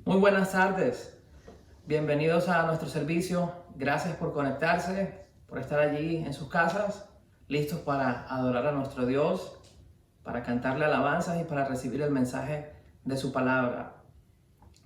Muy buenas tardes, bienvenidos a nuestro servicio. Gracias por conectarse, por estar allí en sus casas, listos para adorar a nuestro Dios, para cantarle alabanzas y para recibir el mensaje de su palabra.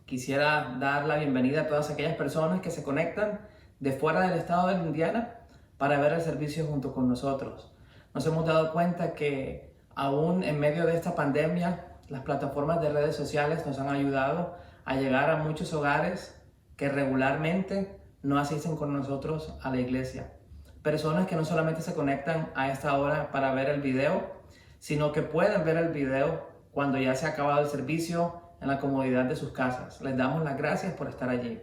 Quisiera dar la bienvenida a todas aquellas personas que se conectan de fuera del estado de Indiana para ver el servicio junto con nosotros. Nos hemos dado cuenta que aún en medio de esta pandemia, las plataformas de redes sociales nos han ayudado a llegar a muchos hogares que regularmente no asisten con nosotros a la iglesia. Personas que no solamente se conectan a esta hora para ver el video, sino que pueden ver el video cuando ya se ha acabado el servicio en la comodidad de sus casas. Les damos las gracias por estar allí.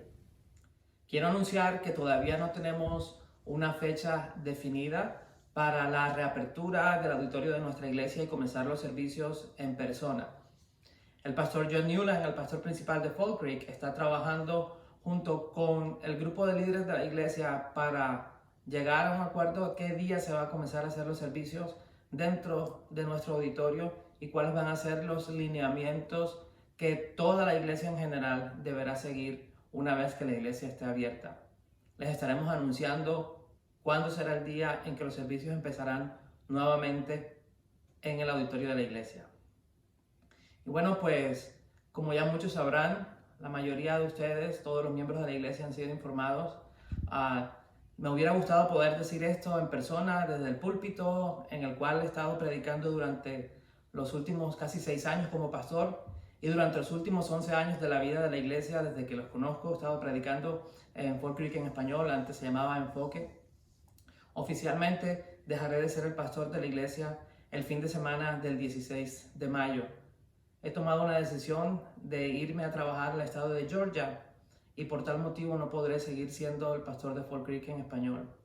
Quiero anunciar que todavía no tenemos una fecha definida para la reapertura del auditorio de nuestra iglesia y comenzar los servicios en persona. El pastor John Newland, el pastor principal de Fall Creek, está trabajando junto con el grupo de líderes de la iglesia para llegar a un acuerdo de qué día se va a comenzar a hacer los servicios dentro de nuestro auditorio y cuáles van a ser los lineamientos que toda la iglesia en general deberá seguir una vez que la iglesia esté abierta. Les estaremos anunciando cuándo será el día en que los servicios empezarán nuevamente en el auditorio de la iglesia. Y bueno, pues como ya muchos sabrán, la mayoría de ustedes, todos los miembros de la iglesia han sido informados. Me hubiera gustado poder decir esto en persona desde el púlpito en el cual he estado predicando durante los últimos casi 6 años como pastor y durante los últimos 11 años de la vida de la iglesia, desde que los conozco, he estado predicando en Fall Creek en español, antes se llamaba Enfoque. Oficialmente dejaré de ser el pastor de la iglesia el fin de semana del 16 de mayo. He tomado una decisión de irme a trabajar al estado de Georgia y por tal motivo no podré seguir siendo el pastor de Fall Creek en español.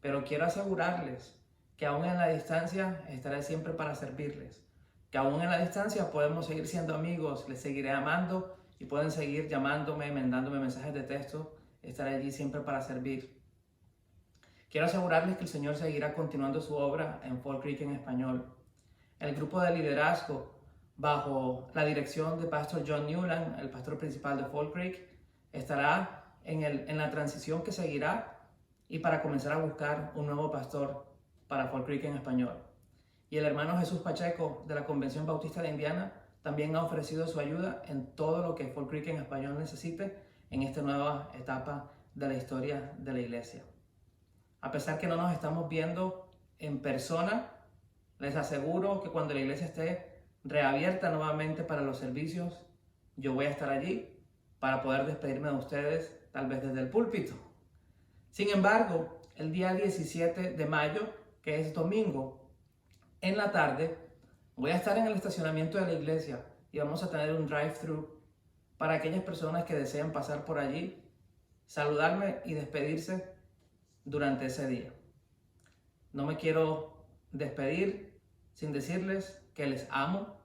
Pero quiero asegurarles que aún en la distancia estaré siempre para servirles, que aún en la distancia podemos seguir siendo amigos, les seguiré amando y pueden seguir llamándome, mandándome mensajes de texto, estaré allí siempre para servir. Quiero asegurarles que el Señor seguirá continuando su obra en Fall Creek en español. El grupo de liderazgo bajo la dirección de Pastor John Newland, el pastor principal de Fall Creek, estará en la transición que seguirá y para comenzar a buscar un nuevo pastor para Fall Creek en español. Y el hermano Jesús Pacheco de la Convención Bautista de Indiana también ha ofrecido su ayuda en todo lo que Fall Creek en español necesite en esta nueva etapa de la historia de la iglesia. A pesar que no nos estamos viendo en persona, les aseguro que cuando la iglesia esté reabierta nuevamente para los servicios, yo voy a estar allí para poder despedirme de ustedes, tal vez desde el púlpito. Sin embargo, el día 17 de mayo, que es domingo, en la tarde, voy a estar en el estacionamiento de la iglesia y vamos a tener un drive-thru para aquellas personas que desean pasar por allí, saludarme y despedirse durante ese día. No me quiero despedir sin decirles que les amo,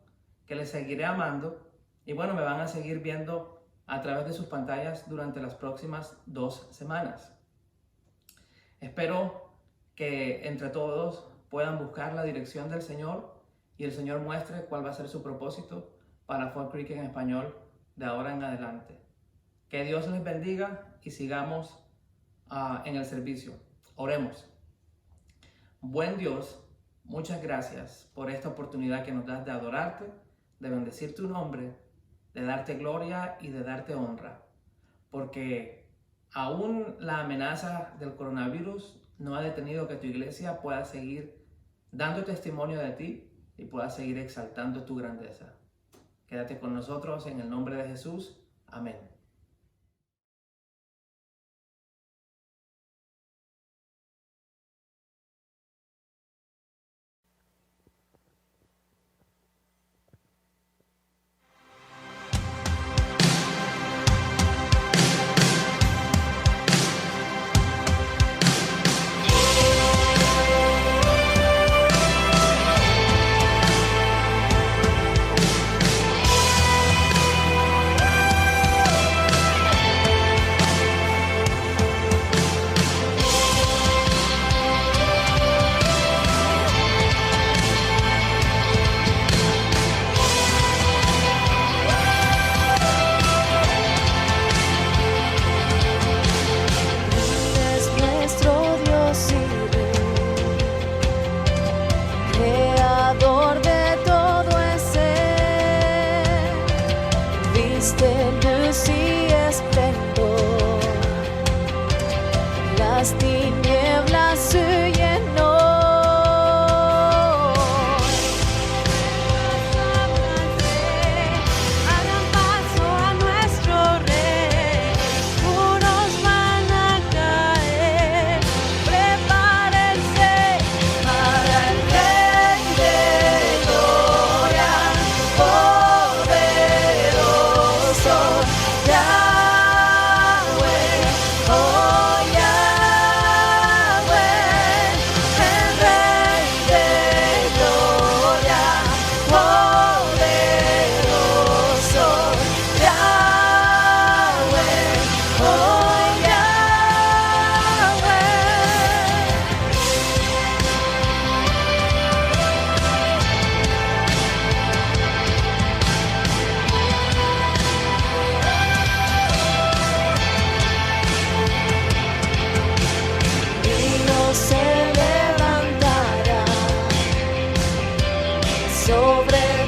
que les seguiré amando y bueno, me van a seguir viendo a través de sus pantallas durante las próximas 2 semanas. Espero que entre todos puedan buscar la dirección del Señor y el Señor muestre cuál va a ser su propósito para Fall Creek en español de ahora en adelante. Que Dios les bendiga y sigamos en el servicio. Oremos. Buen Dios, muchas gracias por esta oportunidad que nos das de adorarte, de bendecir tu nombre, de darte gloria y de darte honra. Porque aún la amenaza del coronavirus no ha detenido que tu iglesia pueda seguir dando testimonio de ti y pueda seguir exaltando tu grandeza. Quédate con nosotros en el nombre de Jesús. Amén.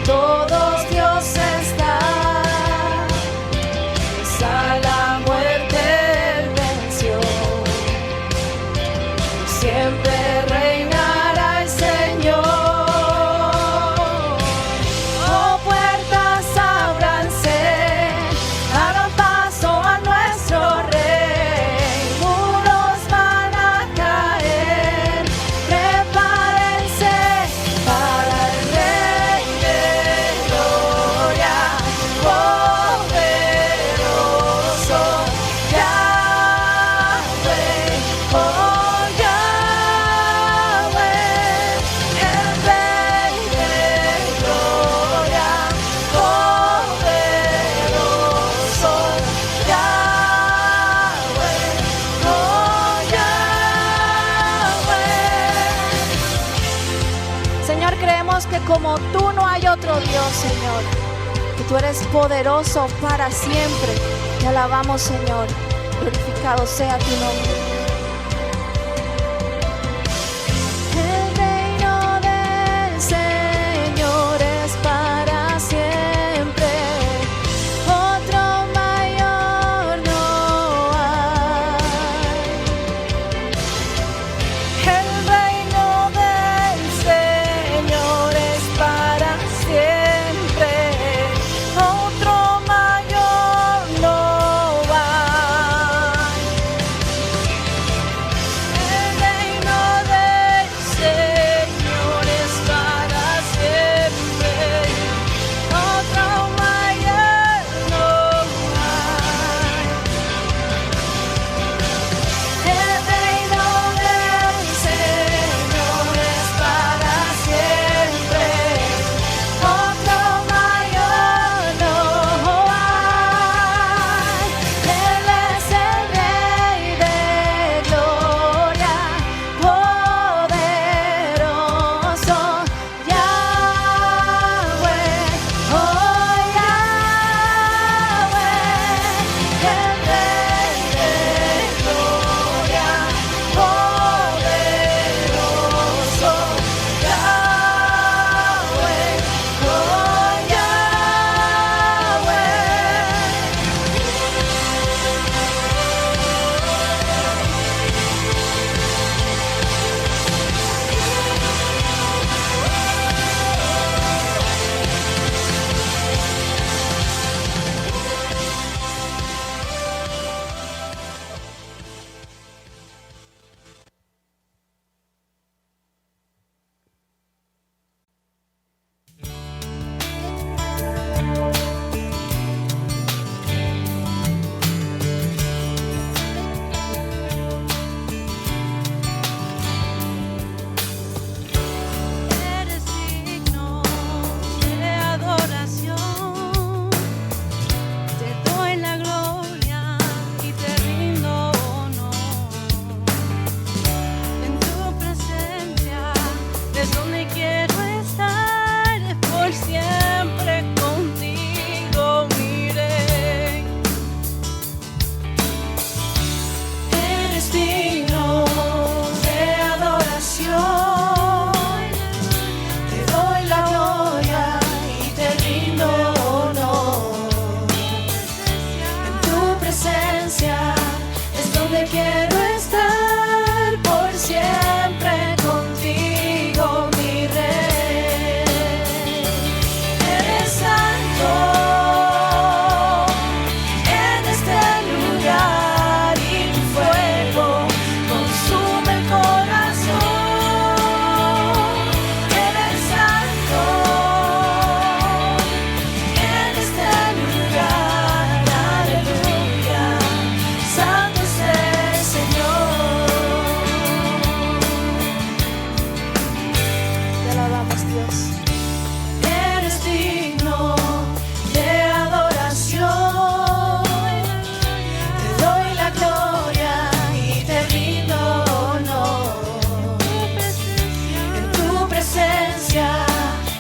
todos Dios está. A la muerte Él venció. Siempre reinará el Señor. Oh, puertas ábranse, hagan paso a nuestro Rey. Muros van a caer, prepárense para el Rey de Gloria. Poderoso Yahweh, oh Yahweh, el Rey de Gloria. Poderoso Yahweh, oh Yahweh. Señor, creemos que como tú no hay otro Dios, Señor, que tú eres poderoso para siempre. Te alabamos, Señor. Glorificado sea tu nombre. El reino del Señor es para siempre. Otro mayor no hay. El reino del Señor es para siempre. Otro mayor no hay. El reino del Señor es para siempre. Otro mayor no hay. El reino del Señor es para siempre. Otro mayor no hay. Él es el Rey de Gloria, poderoso Yahweh, oh Yahweh, el Rey de Gloria, poderoso Yahweh, oh eres digno de adoración. Te doy la gloria y te rindo honor. En tu presencia es donde quiero estar, por siempre contigo, mi Rey. Eres digno de adoración. Te doy la gloria y te rindo honor. En tu presencia es donde quiero estar, por siempre contigo, mi Rey. Eres santo en este lugar y tu fuego consume el corazón. Eres santo en este lugar, aleluya. Santo es el Señor. Te alabamos, Dios. Eres digno de adoración. Te doy la gloria y te rindo honor. En tu presencia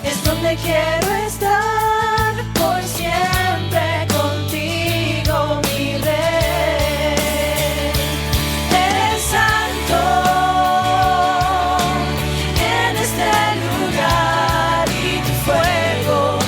es donde quiero estar, por siempre contigo, mi Rey. Eres santo en este lugar y tu fuego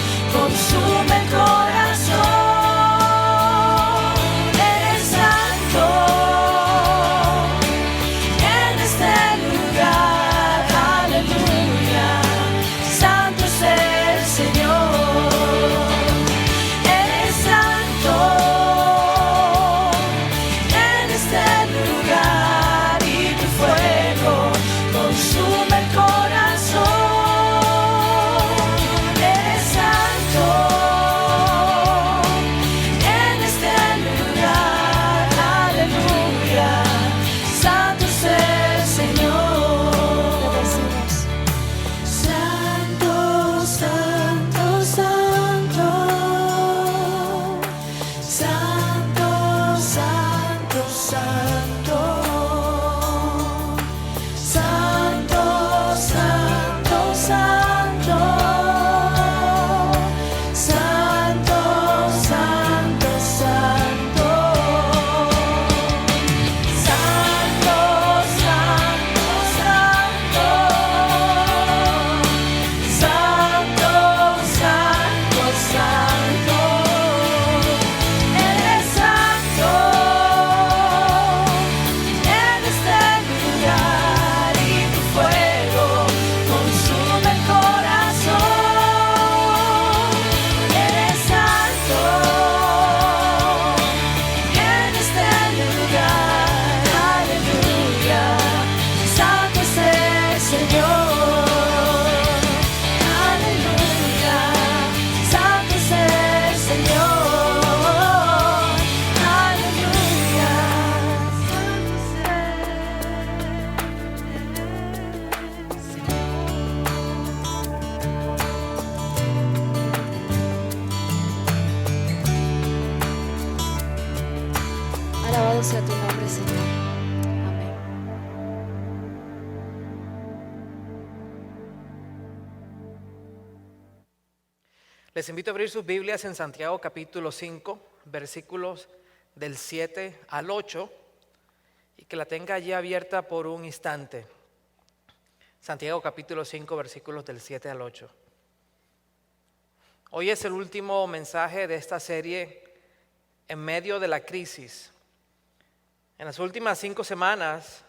Les invito a abrir sus Biblias en Santiago capítulo 5, versículos del 7 al 8, y que la tenga allí abierta por un instante. Santiago capítulo 5, versículos del 7 al 8. Hoy es el último mensaje de esta serie en medio de la crisis. En las últimas 5 semanas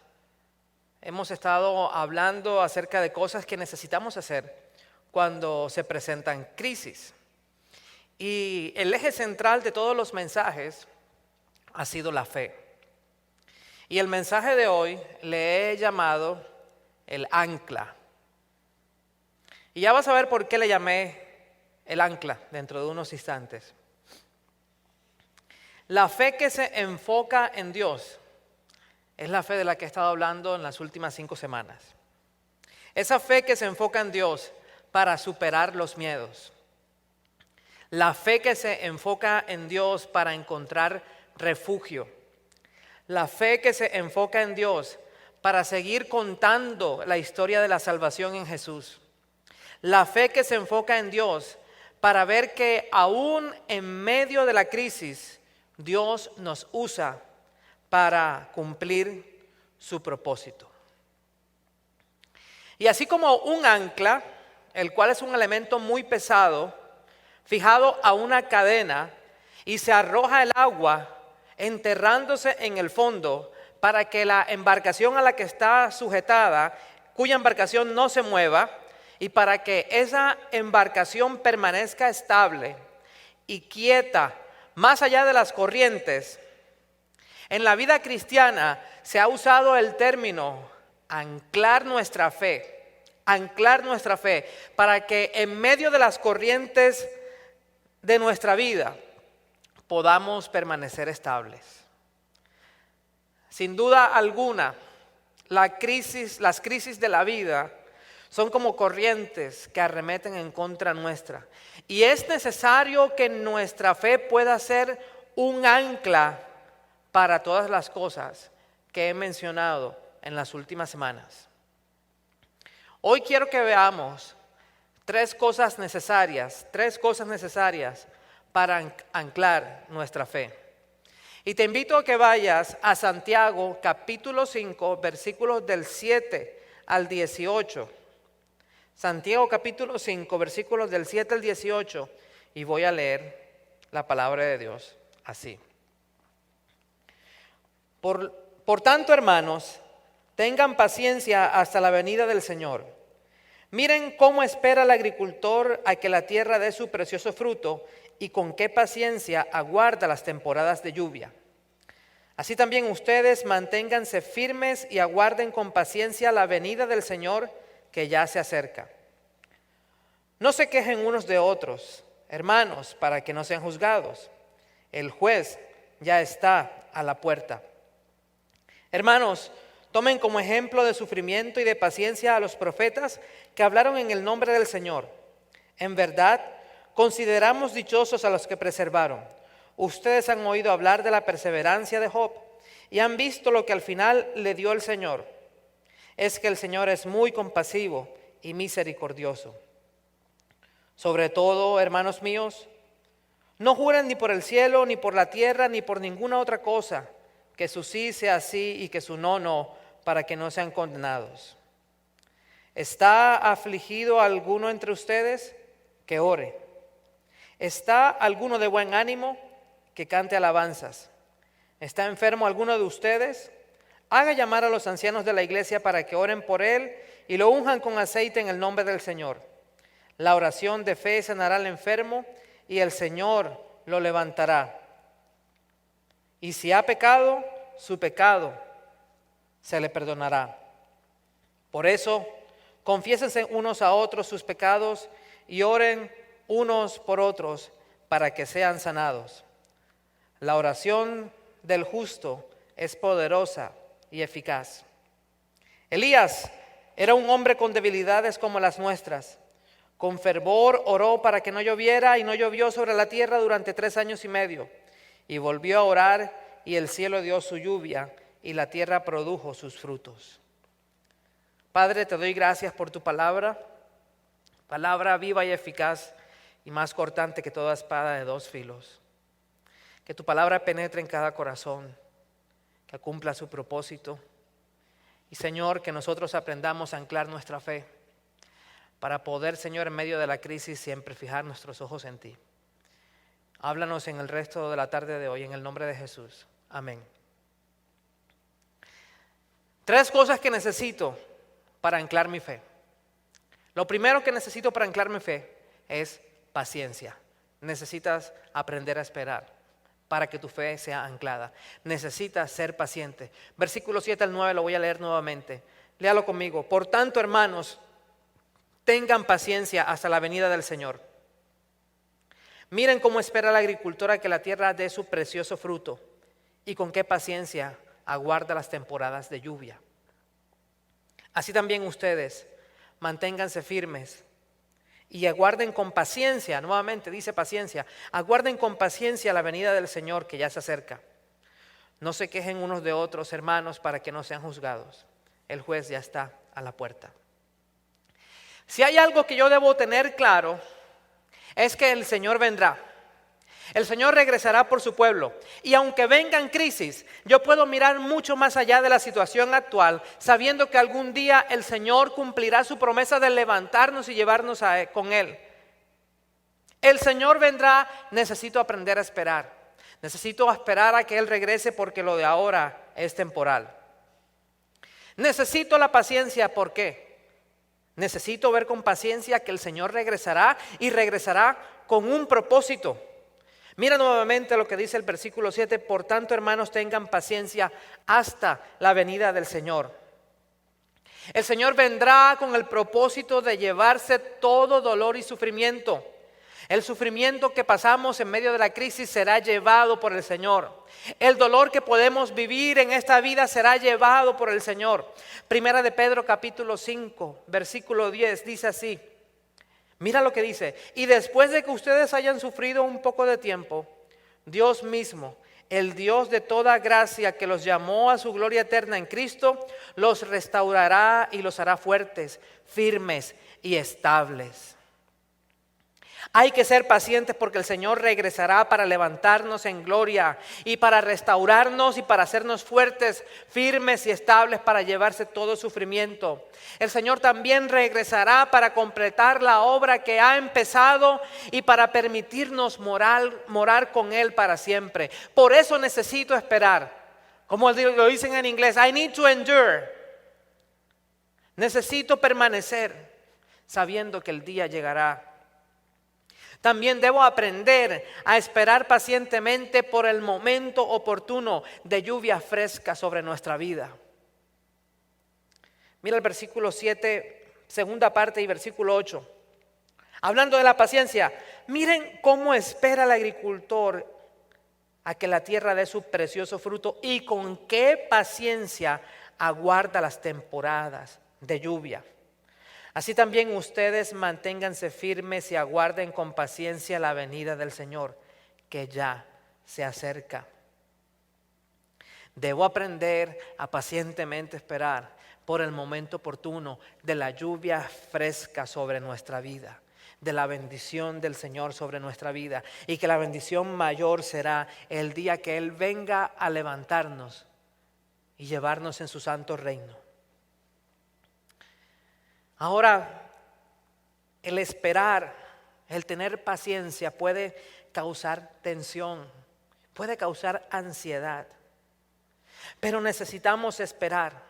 hemos estado hablando acerca de cosas que necesitamos hacer cuando se presentan crisis. Y el eje central de todos los mensajes ha sido la fe. Y el mensaje de hoy le he llamado el ancla. Y ya vas a ver por qué le llamé el ancla dentro de unos instantes. La fe que se enfoca en Dios es la fe de la que he estado hablando en las últimas 5 semanas. Esa fe que se enfoca en Dios para superar los miedos. La fe que se enfoca en Dios para encontrar refugio. La fe que se enfoca en Dios para seguir contando la historia de la salvación en Jesús. La fe que se enfoca en Dios para ver que aún en medio de la crisis, Dios nos usa para cumplir su propósito. Y así como un ancla, el cual es un elemento muy pesado, fijado a una cadena y se arroja el agua, enterrándose en el fondo para que la embarcación a la que está sujetada, cuya embarcación no se mueva, y para que esa embarcación permanezca estable y quieta, más allá de las corrientes. En la vida cristiana se ha usado el término anclar nuestra fe para que en medio de las corrientes de nuestra vida podamos permanecer estables. Sin duda alguna, las crisis de la vida son como corrientes que arremeten en contra nuestra. Y es necesario que nuestra fe pueda ser un ancla para todas las cosas que he mencionado en las últimas semanas. Hoy quiero que veamos tres cosas necesarias para anclar nuestra fe. Y te invito a que vayas a Santiago capítulo 5, versículos del 7 al 18. Santiago capítulo 5, versículos del 7 al 18, y voy a leer la palabra de Dios así. Por tanto, hermanos, tengan paciencia hasta la venida del Señor. Miren cómo espera el agricultor a que la tierra dé su precioso fruto y con qué paciencia aguarda las temporadas de lluvia. Así también ustedes manténganse firmes y aguarden con paciencia la venida del Señor, que ya se acerca. No se quejen unos de otros, hermanos, para que no sean juzgados. El juez ya está a la puerta. Hermanos, tomen como ejemplo de sufrimiento y de paciencia a los profetas que hablaron en el nombre del Señor. En verdad, consideramos dichosos a los que preservaron. Ustedes han oído hablar de la perseverancia de Job y han visto lo que al final le dio el Señor. Es que el Señor es muy compasivo y misericordioso. Sobre todo, hermanos míos, no juren ni por el cielo, ni por la tierra, ni por ninguna otra cosa, que su sí sea sí y que su no, no, para que no sean condenados. ¿Está afligido alguno entre ustedes? Que ore. ¿Está alguno de buen ánimo? Que cante alabanzas. ¿Está enfermo alguno de ustedes? Haga llamar a los ancianos de la iglesia para que oren por él y lo unjan con aceite en el nombre del Señor. La oración de fe sanará al enfermo y el Señor lo levantará. Y si ha pecado, su pecado se le perdonará. Por eso, confiésense unos a otros sus pecados y oren unos por otros para que sean sanados. La oración del justo es poderosa y eficaz. Elías era un hombre con debilidades como las nuestras. Con fervor oró para que no lloviera y no llovió sobre la tierra durante 3 años y medio. Y volvió a orar y el cielo dio su lluvia y la tierra produjo sus frutos. Padre, te doy gracias por tu palabra, palabra viva y eficaz, y más cortante que toda espada de dos filos. Que tu palabra penetre en cada corazón, que cumpla su propósito. Y Señor, que nosotros aprendamos a anclar nuestra fe para poder, Señor, en medio de la crisis siempre fijar nuestros ojos en ti. Háblanos en el resto de la tarde de hoy, en el nombre de Jesús. Amén. 3 cosas que necesito para anclar mi fe. Lo primero que necesito para anclar mi fe es paciencia. Necesitas aprender a esperar para que tu fe sea anclada. Necesitas ser paciente. Versículo 7 al 9 lo voy a leer nuevamente. Léalo conmigo. Por tanto, hermanos, tengan paciencia hasta la venida del Señor. Miren cómo espera la agricultora que la tierra dé su precioso fruto y con qué paciencia aguarda las temporadas de lluvia. Así también ustedes, manténganse firmes y aguarden con paciencia, nuevamente dice paciencia, aguarden con paciencia la venida del Señor que ya se acerca. No se quejen unos de otros, hermanos, para que no sean juzgados. El juez ya está a la puerta. Si hay algo que yo debo tener claro, es que el Señor vendrá. El Señor regresará por su pueblo. Y aunque vengan crisis, yo puedo mirar mucho más allá de la situación actual, sabiendo que algún día el Señor cumplirá su promesa de levantarnos y llevarnos con Él. El Señor vendrá, necesito aprender a esperar. Necesito esperar a que Él regrese porque lo de ahora es temporal. Necesito la paciencia, ¿por qué? Necesito ver con paciencia que el Señor regresará y regresará con un propósito. Mira nuevamente lo que dice el versículo 7. Por tanto, hermanos, tengan paciencia hasta la venida del Señor. El Señor vendrá con el propósito de llevarse todo dolor y sufrimiento. El sufrimiento que pasamos en medio de la crisis será llevado por el Señor. El dolor que podemos vivir en esta vida será llevado por el Señor. Primera de Pedro capítulo 5, versículo 10 dice así. Mira lo que dice. Y después de que ustedes hayan sufrido un poco de tiempo, Dios mismo, el Dios de toda gracia que los llamó a su gloria eterna en Cristo, los restaurará y los hará fuertes, firmes y estables. Hay que ser pacientes porque el Señor regresará para levantarnos en gloria y para restaurarnos y para hacernos fuertes, firmes y estables para llevarse todo sufrimiento. El Señor también regresará para completar la obra que ha empezado y para permitirnos morar con Él para siempre. Por eso necesito esperar. Como lo dicen en inglés, I need to endure. Necesito permanecer sabiendo que el día llegará. También debo aprender a esperar pacientemente por el momento oportuno de lluvia fresca sobre nuestra vida. Mira el versículo 7, segunda parte y versículo 8. Hablando de la paciencia, miren cómo espera el agricultor a que la tierra dé su precioso fruto y con qué paciencia aguarda las temporadas de lluvia. Así también ustedes manténganse firmes y aguarden con paciencia la venida del Señor, que ya se acerca. Debo aprender a pacientemente esperar por el momento oportuno de la lluvia fresca sobre nuestra vida, de la bendición del Señor sobre nuestra vida, y que la bendición mayor será el día que Él venga a levantarnos y llevarnos en su santo reino. Ahora, el esperar, el tener paciencia puede causar tensión, puede causar ansiedad, pero necesitamos esperar.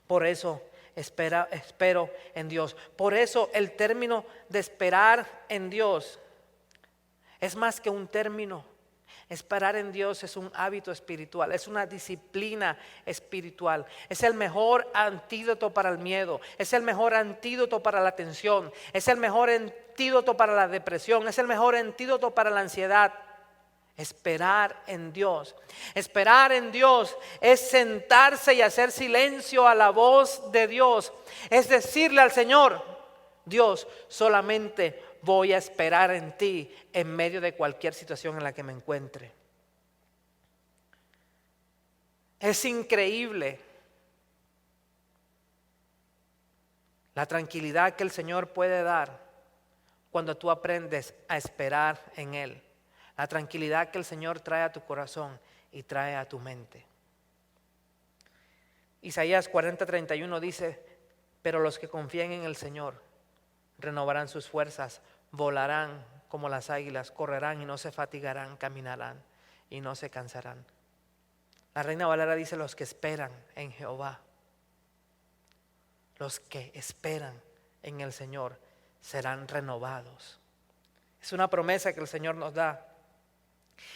Por eso espero en Dios. Por eso el término de esperar en Dios es más que un término. Esperar en Dios es un hábito espiritual, es una disciplina espiritual. Es el mejor antídoto para el miedo, es el mejor antídoto para la tensión, es el mejor antídoto para la depresión, es el mejor antídoto para la ansiedad. Esperar en Dios. Esperar en Dios es sentarse y hacer silencio a la voz de Dios. Es decirle al Señor, Dios, solamente voy a esperar en ti en medio de cualquier situación en la que me encuentre. Es increíble la tranquilidad que el Señor puede dar cuando tú aprendes a esperar en Él. La tranquilidad que el Señor trae a tu corazón y trae a tu mente. Isaías 40:31 dice: pero los que confían en el Señor renovarán sus fuerzas, volarán como las águilas, correrán y no se fatigarán, caminarán y no se cansarán. La Reina Valera dice: los que esperan en Jehová, los que esperan en el Señor serán renovados. Es una promesa que el Señor nos da.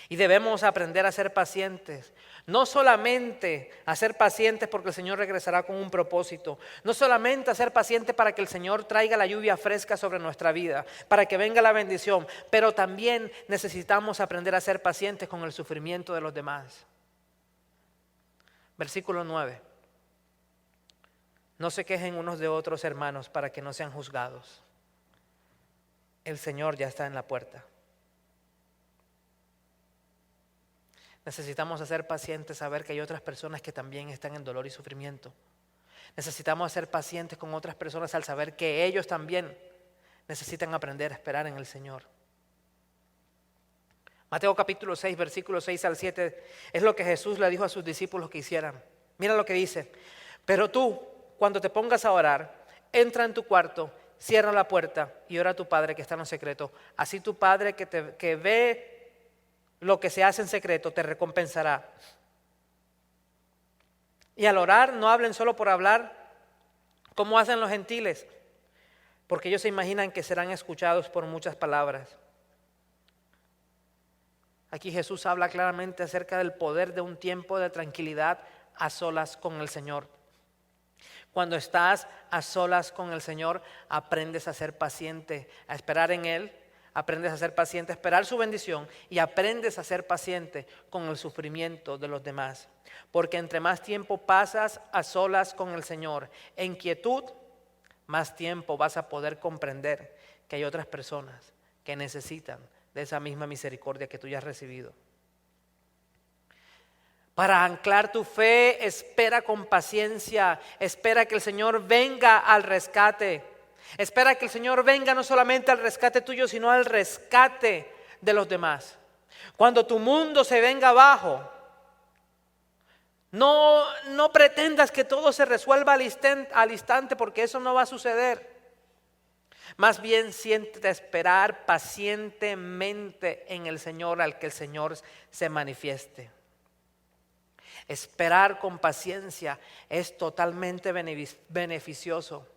Y debemos aprender a ser pacientes. No solamente a ser pacientes porque el Señor regresará con un propósito. No solamente a ser pacientes para que el Señor traiga la lluvia fresca sobre nuestra vida, para que venga la bendición. Pero también necesitamos aprender a ser pacientes con el sufrimiento de los demás. Versículo 9. No se quejen unos de otros, hermanos, para que no sean juzgados. El Señor ya está en la puerta. Necesitamos ser pacientes, saber que hay otras personas que también están en dolor y sufrimiento. Necesitamos ser pacientes con otras personas al saber que ellos también necesitan aprender a esperar en el Señor. Mateo capítulo 6, versículos 6 al 7 es lo que Jesús le dijo a sus discípulos que hicieran. Mira lo que dice: pero tú, cuando te pongas a orar, entra en tu cuarto, cierra la puerta y ora a tu Padre que está en lo secreto. Así tu Padre que ve lo que se hace en secreto te recompensará. Y al orar no hablen solo por hablar, como hacen los gentiles, porque ellos se imaginan que serán escuchados por muchas palabras. Aquí Jesús habla claramente acerca del poder de un tiempo de tranquilidad a solas con el Señor. Cuando estás a solas con el Señor, aprendes a ser paciente, a esperar en Él. Aprendes a ser paciente, a esperar su bendición, y aprendes a ser paciente con el sufrimiento de los demás. Porque entre más tiempo pasas a solas con el Señor, en quietud, más tiempo vas a poder comprender que hay otras personas que necesitan de esa misma misericordia que tú ya has recibido. Para anclar tu fe, espera con paciencia, espera que el Señor venga al rescate. Espera que el Señor venga no solamente al rescate tuyo, sino al rescate de los demás. Cuando tu mundo se venga abajo, no pretendas que todo se resuelva al instante, porque eso no va a suceder. Más bien siéntete a esperar pacientemente en el Señor, al que el Señor se manifieste. Esperar con paciencia es totalmente beneficioso.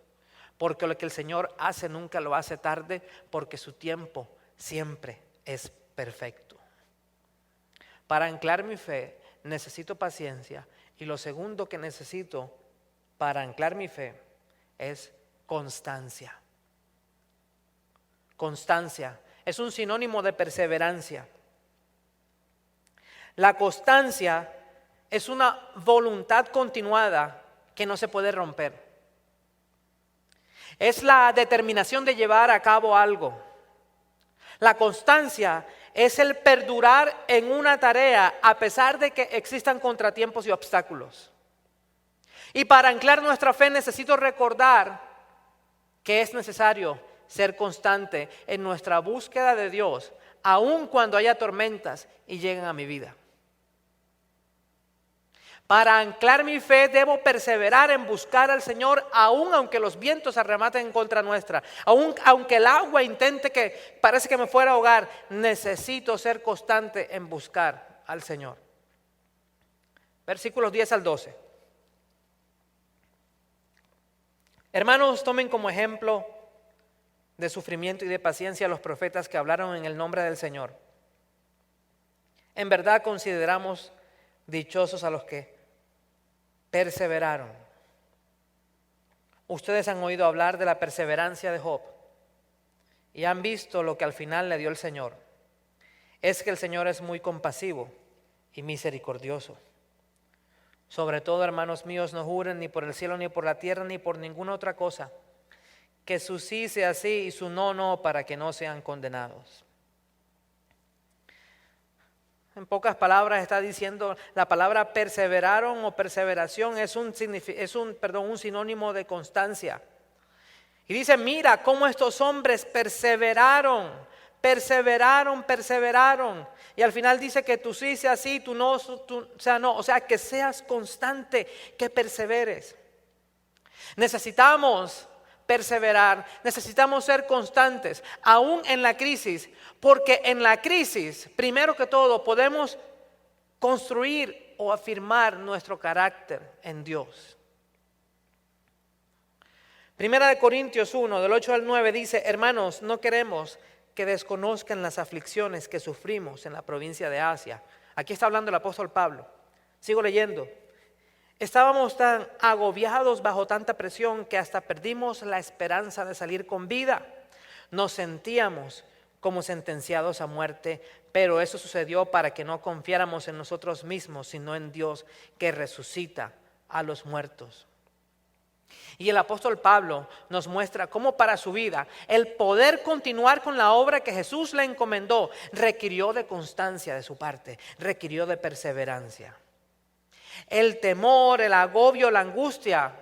Porque lo que el Señor hace nunca lo hace tarde, porque su tiempo siempre es perfecto. Para anclar mi fe necesito paciencia, y lo segundo que necesito para anclar mi fe es constancia. Constancia es un sinónimo de perseverancia. La constancia es una voluntad continuada que no se puede romper. Es la determinación de llevar a cabo algo. La constancia es el perdurar en una tarea a pesar de que existan contratiempos y obstáculos. Y para anclar nuestra fe necesito recordar que es necesario ser constante en nuestra búsqueda de Dios, aun cuando haya tormentas y lleguen a mi vida. Para anclar mi fe debo perseverar en buscar al Señor, aun aunque los vientos arrematen en contra nuestra, aunque el agua intente que parece que me fuera a ahogar. Necesito ser constante en buscar al Señor. Versículos 10 al 12. Hermanos, tomen como ejemplo de sufrimiento y de paciencia a los profetas que hablaron en el nombre del Señor. En verdad consideramos dichosos a los que perseveraron. Ustedes han oído hablar de la perseverancia de Job y han visto lo que al final le dio el Señor. Es que el Señor es muy compasivo y misericordioso. Sobre todo, hermanos míos, no juren ni por el cielo, ni por la tierra, ni por ninguna otra cosa, que su sí sea sí y su no, no, para que no sean condenados. En pocas palabras está diciendo, la palabra perseveraron o perseveración es un sinónimo de constancia. Y dice, mira cómo estos hombres perseveraron. Y al final dice que tú sí sea sí, tú no, tú sea no. O sea, que seas constante, que perseveres. Necesitamos perseverar, necesitamos ser constantes, aún en la crisis. Porque en la crisis, primero que todo, podemos construir o afirmar nuestro carácter en Dios. Primera de Corintios 1, del 8 al 9 dice, hermanos, no queremos que desconozcan las aflicciones que sufrimos en la provincia de Asia. Aquí está hablando el apóstol Pablo. Sigo leyendo. Estábamos tan agobiados bajo tanta presión que hasta perdimos la esperanza de salir con vida. Nos sentíamos como sentenciados a muerte, pero eso sucedió para que no confiáramos en nosotros mismos, sino en Dios que resucita a los muertos. Y el apóstol Pablo nos muestra cómo para su vida el poder continuar con la obra que Jesús le encomendó requirió de constancia de su parte, requirió de perseverancia. El temor, el agobio, la angustia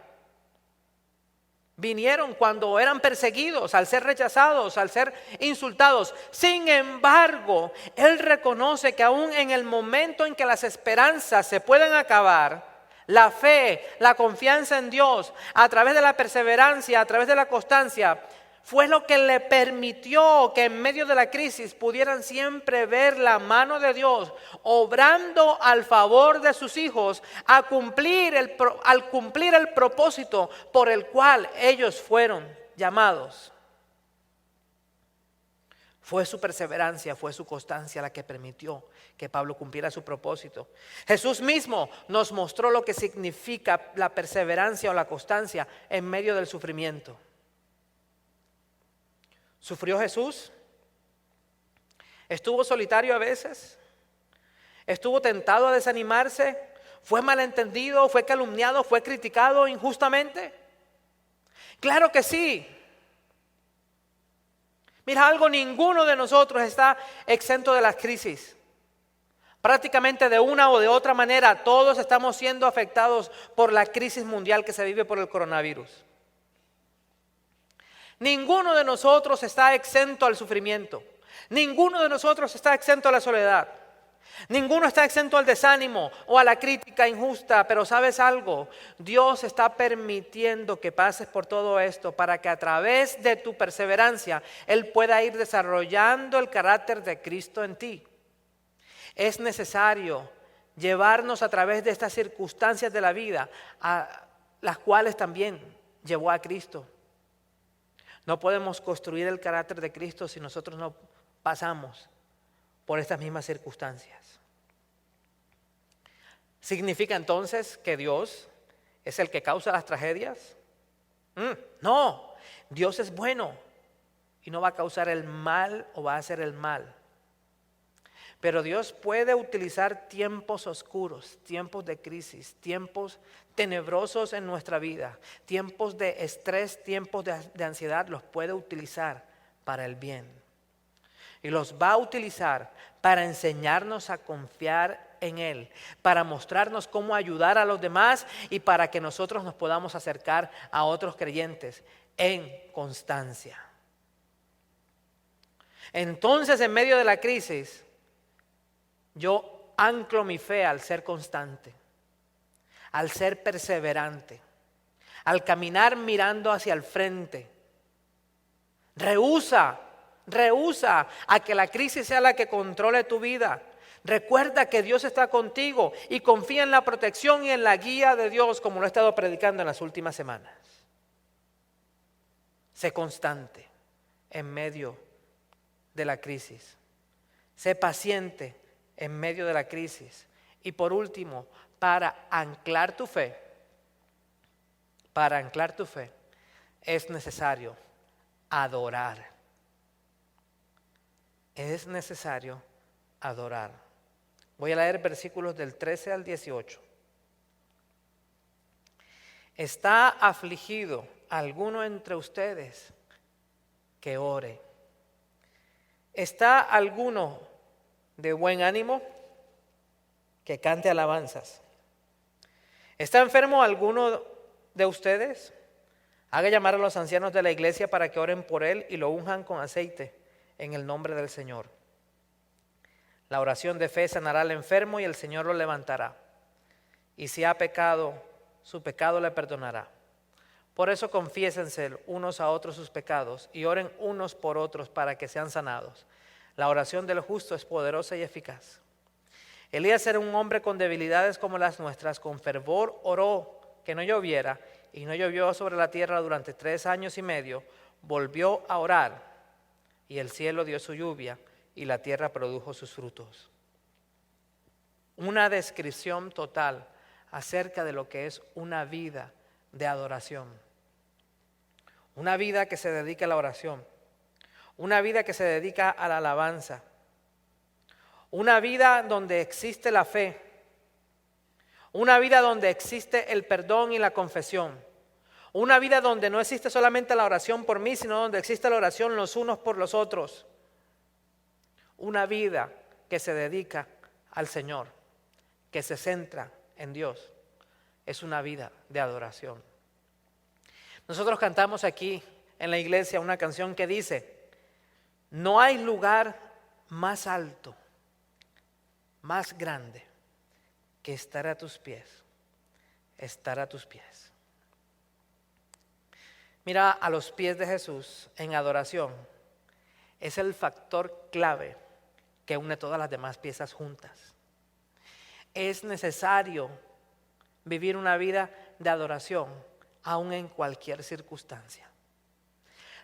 vinieron cuando eran perseguidos, al ser rechazados, al ser insultados. Sin embargo, él reconoce que aún en el momento en que las esperanzas se pueden acabar, la fe, la confianza en Dios, a través de la perseverancia, a través de la constancia, fue lo que le permitió que en medio de la crisis pudieran siempre ver la mano de Dios obrando al favor de sus hijos al cumplir el propósito por el cual ellos fueron llamados. Fue su perseverancia, fue su constancia la que permitió que Pablo cumpliera su propósito. Jesús mismo nos mostró lo que significa la perseverancia o la constancia en medio del sufrimiento. ¿Sufrió Jesús? ¿Estuvo solitario a veces? ¿Estuvo tentado a desanimarse? ¿Fue malentendido? ¿Fue calumniado? ¿Fue criticado injustamente? Claro que sí. Mira algo, ninguno de nosotros está exento de las crisis. Prácticamente de una o de otra manera todos estamos siendo afectados por la crisis mundial que se vive por el coronavirus. Ninguno de nosotros está exento al sufrimiento. Ninguno de nosotros está exento a la soledad. Ninguno está exento al desánimo o a la crítica injusta, pero ¿sabes algo? Dios está permitiendo que pases por todo esto para que a través de tu perseverancia Él pueda ir desarrollando el carácter de Cristo en ti. Es necesario llevarnos a través de estas circunstancias de la vida, a las cuales también llevó a Cristo. No podemos construir el carácter de Cristo si nosotros no pasamos por estas mismas circunstancias. ¿Significa entonces que Dios es el que causa las tragedias? No, Dios es bueno y no va a causar el mal o va a hacer el mal. Pero Dios puede utilizar tiempos oscuros, tiempos de crisis, tiempos tenebrosos en nuestra vida, tiempos de estrés, tiempos de ansiedad, los puede utilizar para el bien. Y los va a utilizar para enseñarnos a confiar en Él, para mostrarnos cómo ayudar a los demás y para que nosotros nos podamos acercar a otros creyentes en constancia. Entonces, en medio de la crisis, yo anclo mi fe al ser constante, al ser perseverante, al caminar mirando hacia el frente. Rehúsa a que la crisis sea la que controle tu vida. Recuerda que Dios está contigo y confía en la protección y en la guía de Dios, como lo he estado predicando en las últimas semanas. Sé constante en medio de la crisis. Sé paciente en medio de la crisis. Y por último, para anclar tu fe, es necesario adorar. Es necesario adorar. Voy a leer versículos del 13 al 18. ¿Está afligido alguno entre ustedes? Que ore. ¿Está alguno de buen ánimo? Que cante alabanzas. ¿Está enfermo alguno de ustedes? Haga llamar a los ancianos de la iglesia para que oren por él y lo unjan con aceite en el nombre del Señor. La oración de fe sanará al enfermo y el Señor lo levantará. Y si ha pecado, su pecado le perdonará. Por eso confiésense unos a otros sus pecados y oren unos por otros para que sean sanados. La oración del justo es poderosa y eficaz. Elías era un hombre con debilidades como las nuestras. Con fervor oró que no lloviera y no llovió sobre la tierra durante 3 años y medio. Volvió a orar y el cielo dio su lluvia y la tierra produjo sus frutos. Una descripción total acerca de lo que es una vida de adoración. Una vida que se dedica a la oración. Una vida que se dedica a la alabanza. Una vida donde existe la fe. Una vida donde existe el perdón y la confesión. Una vida donde no existe solamente la oración por mí, sino donde existe la oración los unos por los otros. Una vida que se dedica al Señor, que se centra en Dios. Es una vida de adoración. Nosotros cantamos aquí en la iglesia una canción que dice: no hay lugar más alto, más grande que estar a tus pies, estar a tus pies. Mira, a los pies de Jesús en adoración es el factor clave que une todas las demás piezas juntas. Es necesario vivir una vida de adoración aún en cualquier circunstancia.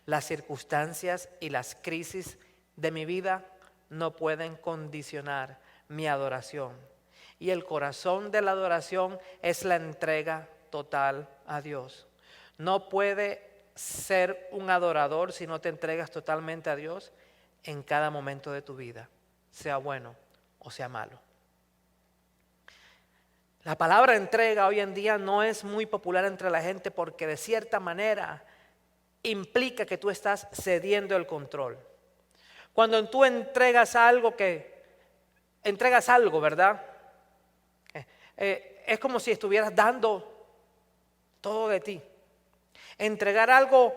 Las circunstancias y las crisis de mi vida no pueden condicionar mi adoración. Y el corazón de la adoración es la entrega total a Dios. No puede ser un adorador si no te entregas totalmente a Dios en cada momento de tu vida, sea bueno o sea malo. La palabra entrega hoy en día no es muy popular entre la gente porque de cierta manera implica que tú estás cediendo el control. Cuando tú entregas algo, ¿verdad? Es como si estuvieras dando todo de ti. Entregar algo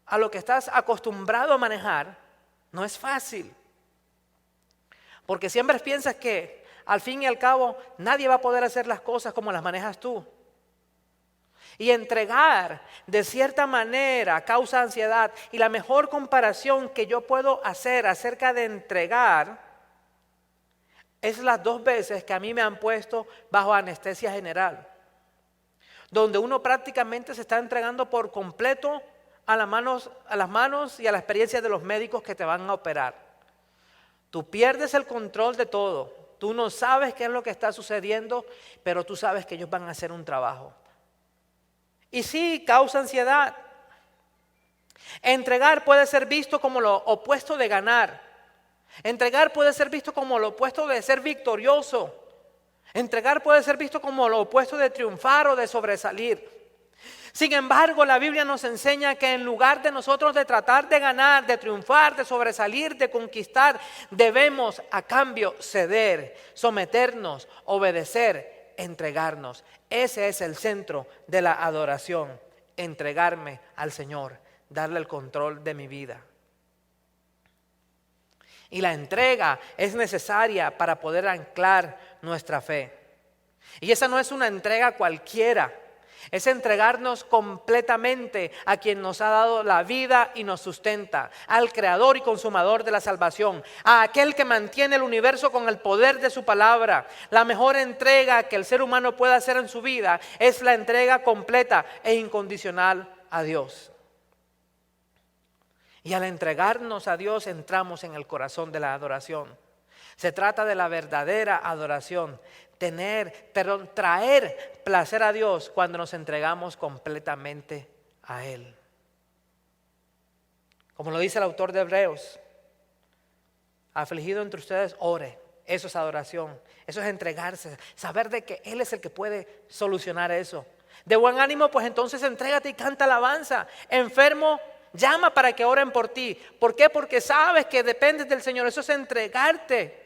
a lo que estás acostumbrado a manejar no es fácil. Porque siempre piensas que al fin y al cabo nadie va a poder hacer las cosas como las manejas tú. Y entregar de cierta manera causa ansiedad. Y la mejor comparación que yo puedo hacer acerca de entregar es las 2 veces que a mí me han puesto bajo anestesia general, donde uno prácticamente se está entregando por completo a las manos y a la experiencia de los médicos que te van a operar. Tú pierdes el control de todo. Tú no sabes qué es lo que está sucediendo, pero tú sabes que ellos van a hacer un trabajo. Y sí, causa ansiedad. Entregar puede ser visto como lo opuesto de ganar. Entregar puede ser visto como lo opuesto de ser victorioso. Entregar puede ser visto como lo opuesto de triunfar o de sobresalir. Sin embargo, la Biblia nos enseña que en lugar de nosotros de tratar de ganar, de triunfar, de sobresalir, de conquistar, debemos a cambio ceder, someternos, obedecer, entregarnos. Ese es el centro de la adoración, entregarme al Señor, darle el control de mi vida. Y la entrega es necesaria para poder anclar nuestra fe. Y esa no es una entrega cualquiera. Es entregarnos completamente a quien nos ha dado la vida y nos sustenta, al creador y consumador de la salvación, a aquel que mantiene el universo con el poder de su palabra. La mejor entrega que el ser humano puede hacer en su vida es la entrega completa e incondicional a Dios. Y al entregarnos a Dios entramos en el corazón de la adoración. Se trata de la verdadera adoración. Traer placer a Dios cuando nos entregamos completamente a Él. Como lo dice el autor de Hebreos, afligido entre ustedes, ore. Eso es adoración, eso es entregarse, saber de que Él es el que puede solucionar eso. De buen ánimo, pues entonces entrégate y canta alabanza. Enfermo, llama para que oren por ti. ¿Por qué? Porque sabes que dependes del Señor. Eso es entregarte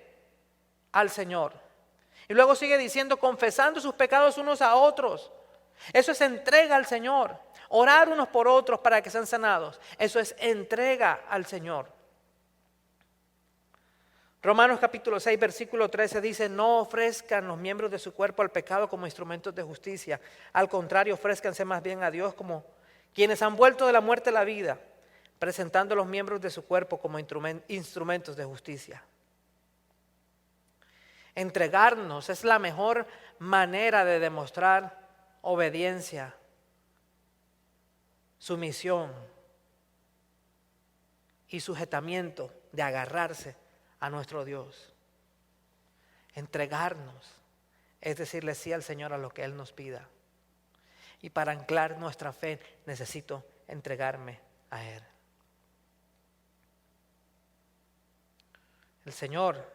al Señor. Y luego sigue diciendo, confesando sus pecados unos a otros. Eso es entrega al Señor. Orar unos por otros para que sean sanados. Eso es entrega al Señor. Romanos capítulo 6, versículo 13 dice: no ofrezcan los miembros de su cuerpo al pecado como instrumentos de justicia. Al contrario, ofrézcanse más bien a Dios como quienes han vuelto de la muerte a la vida, presentando los miembros de su cuerpo como instrumentos de justicia. Entregarnos es la mejor manera de demostrar obediencia, sumisión y sujetamiento, de agarrarse a nuestro Dios. Entregarnos es decirle sí al Señor a lo que Él nos pida. Y para anclar nuestra fe necesito entregarme a Él. El Señor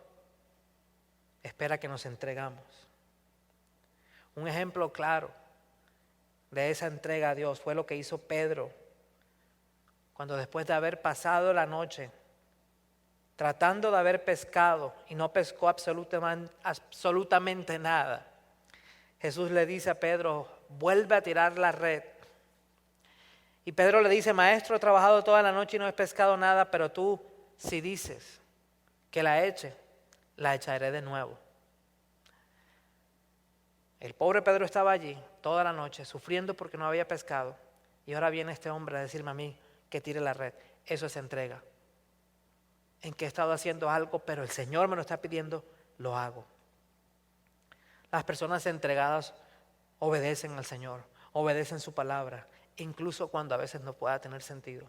espera que nos entregamos. Un ejemplo claro de esa entrega a Dios fue lo que hizo Pedro cuando, después de haber pasado la noche tratando de haber pescado y no pescó absolutamente nada, Jesús le dice a Pedro: vuelve a tirar la red. Y Pedro le dice: maestro, he trabajado toda la noche y no he pescado nada, pero tú, si dices que la eche, la echaré de nuevo. El pobre Pedro estaba allí toda la noche sufriendo porque no había pescado, y ahora viene este hombre a decirme a mí que tire la red. Eso es entrega. En que he estado haciendo algo, pero el Señor me lo está pidiendo, lo hago. Las personas entregadas obedecen al Señor, obedecen su palabra, incluso cuando a veces no pueda tener sentido.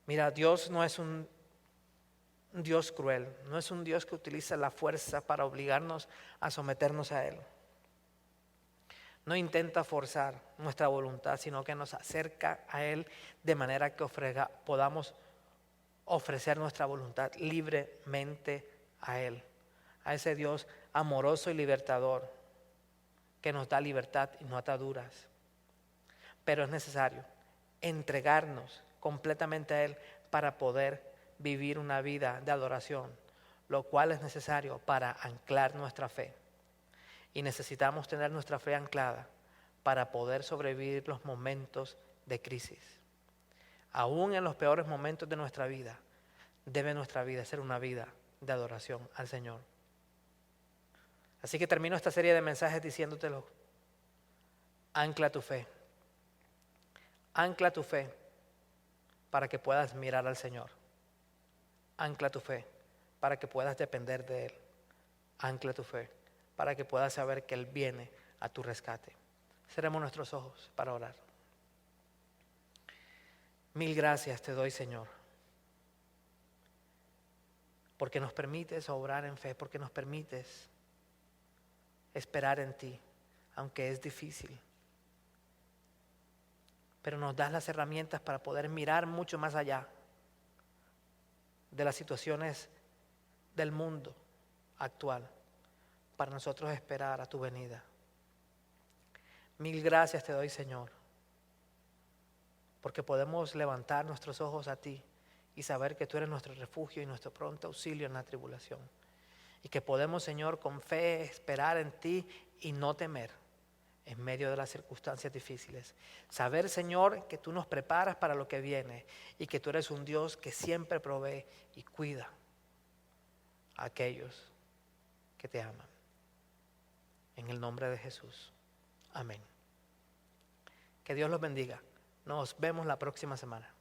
Mira, Dios no es un Dios cruel, no es un Dios que utiliza la fuerza para obligarnos a someternos a Él. No intenta forzar nuestra voluntad, sino que nos acerca a Él de manera que podamos ofrecer nuestra voluntad libremente a Él, a ese Dios amoroso y libertador que nos da libertad y no ataduras. Pero es necesario entregarnos completamente a Él para poder vivir una vida de adoración, lo cual es necesario para anclar nuestra fe. Y necesitamos tener nuestra fe anclada para poder sobrevivir los momentos de crisis. Aún en los peores momentos de nuestra vida, debe nuestra vida ser una vida de adoración al Señor. Así que termino esta serie de mensajes diciéndotelo: ancla tu fe. Ancla tu fe para que puedas mirar al Señor. Ancla tu fe para que puedas depender de Él. Ancla tu fe para que puedas saber que Él viene a tu rescate. Cerremos nuestros ojos para orar. Mil gracias te doy, Señor, porque nos permites obrar en fe, porque nos permites esperar en ti, aunque es difícil. Pero nos das las herramientas para poder mirar mucho más allá de las situaciones del mundo actual, para nosotros esperar a tu venida. Mil gracias te doy, Señor, porque podemos levantar nuestros ojos a ti y saber que tú eres nuestro refugio y nuestro pronto auxilio en la tribulación. Y que podemos, Señor, con fe esperar en ti y no temer en medio de las circunstancias difíciles. Saber, Señor, que tú nos preparas para lo que viene y que tú eres un Dios que siempre provee y cuida a aquellos que te aman. En el nombre de Jesús. Amén. Que Dios los bendiga. Nos vemos la próxima semana.